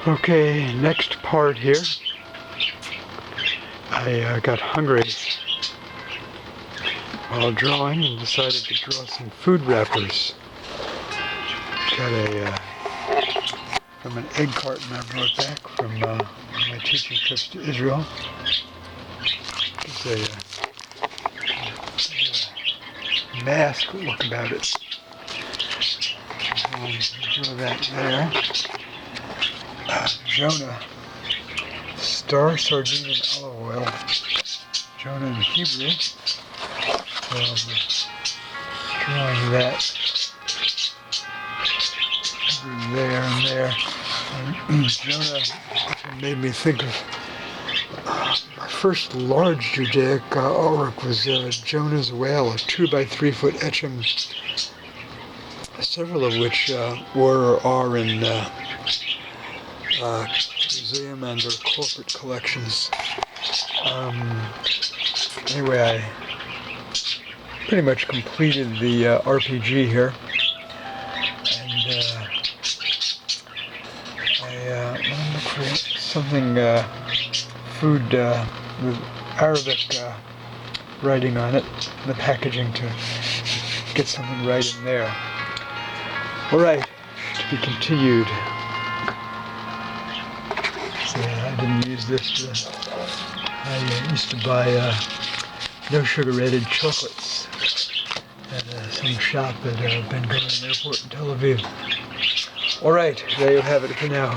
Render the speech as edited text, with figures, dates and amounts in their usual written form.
Okay, next part here. I got hungry while drawing and decided to draw some food wrappers. Got from an egg carton I brought back from my teaching trips to Israel. It's a mask look about it. Draw that there. Jonah, star sardine and olive oil. Jonah in Hebrew. So drawing that there and there. Jonah made me think of my first large Judaic artwork was Jonah's Whale, a 2x3-foot etching, several of which are in museum and their corporate collections. Anyway, I pretty much completed the RPG here, and I want to look for something food with Arabic writing on it, the packaging, to get something right in there. All right, to be continued. I didn't use this. I used to buy no sugar added chocolates at some shop at Ben Gurion Airport in Tel Aviv. All right, there you have it for now.